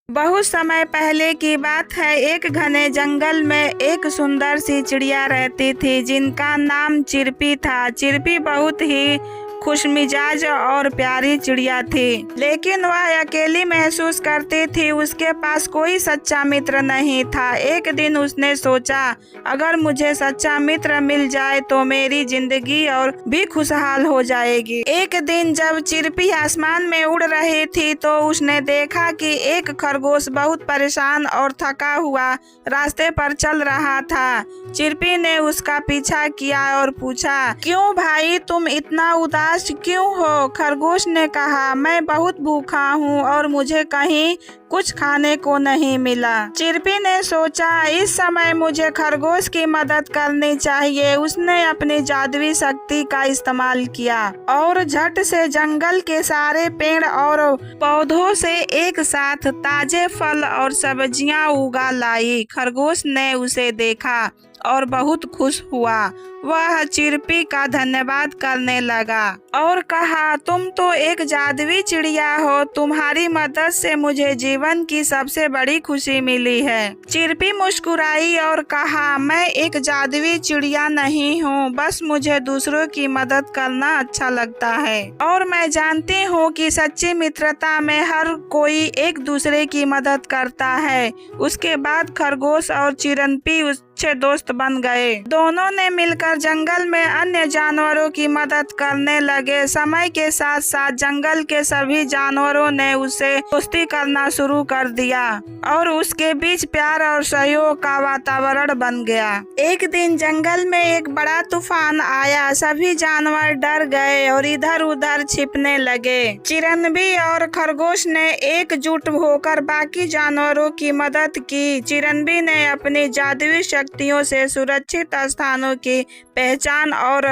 बहुत समय पहले की बात है। एक घने जंगल में एक सुंदर सी चिड़िया रहती थी जिनका नाम चिरपी था। चिरपी बहुत ही खुशमिजाज और प्यारी चिड़िया थी, लेकिन वह अकेली महसूस करती थी। उसके पास कोई सच्चा मित्र नहीं था। एक दिन उसने सोचा, अगर मुझे सच्चा मित्र मिल जाए तो मेरी जिंदगी और भी खुशहाल हो जाएगी। एक दिन जब चिरपी आसमान में उड़ रही थी तो उसने देखा कि एक खरगोश बहुत परेशान और थका हुआ रास्ते पर चल रहा था। चिरपी ने उसका पीछा किया और पूछा, क्यों भाई, तुम इतना उदास क्यों हो? खरगोश ने कहा, मैं बहुत भूखा हूँ और मुझे कहीं कुछ खाने को नहीं मिला। चिरपी ने सोचा, इस समय मुझे खरगोश की मदद करनी चाहिए। उसने अपनी जादुई शक्ति का इस्तेमाल किया और झट से जंगल के सारे पेड़ और पौधों से एक साथ ताजे फल और सब्जियां उगा लाई। खरगोश ने उसे देखा और बहुत खुश हुआ। वह चिरपी का धन्यवाद करने लगा और कहा, तुम तो एक जादुई चिड़िया हो। तुम्हारी मदद से मुझे जीवन की सबसे बड़ी खुशी मिली है। चिरपी मुस्कुराई और कहा, मैं एक जादुई चिड़िया नहीं हूँ, बस मुझे दूसरों की मदद करना अच्छा लगता है और मैं जानती हूँ कि सच्ची मित्रता में हर कोई एक दूसरे की मदद करता है। उसके बाद खरगोश और चिरपी अच्छे दोस्त बन गए। दोनों ने मिलकर जंगल में अन्य जानवरों की मदद करने लगे। समय के साथ साथ जंगल के सभी जानवरों ने उससे दोस्ती करना शुरू कर दिया और उसके बीच प्यार और सहयोग का वातावरण बन गया। एक दिन जंगल में एक बड़ा तूफान आया। सभी जानवर डर गए और इधर उधर छिपने लगे। चिरंबी और खरगोश ने एकजुट होकर बाकी जानवरों की मदद की। चिरंबी ने अपनी जादुई शक्तियों से सुरक्षित स्थानों की पहचान और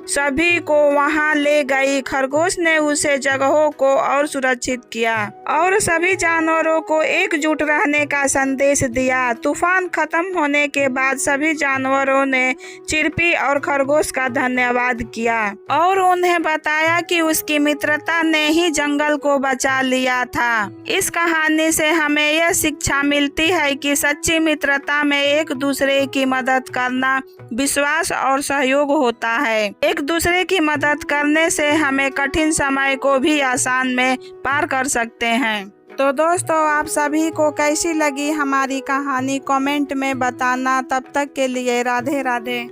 सभी को वहां ले गई। खरगोश ने उसे जगहों को और सुरक्षित किया और सभी जानवरों को एकजुट रहने का संदेश दिया। तूफान खत्म होने के बाद सभी जानवरों ने चिरपी और खरगोश का धन्यवाद किया और उन्हें बताया कि उसकी मित्रता ने ही जंगल को बचा लिया था। इस कहानी से हमें यह शिक्षा मिलती है कि सच्ची मित्रता में एक दूसरे की मदद करना विश्वास और सहयोग होता है। एक दूसरे की मदद करने से हमें कठिन समय को भी आसान में पार कर सकते हैं। तो दोस्तों, आप सभी को कैसी लगी हमारी कहानी कमेंट में बताना। तब तक के लिए राधे राधे।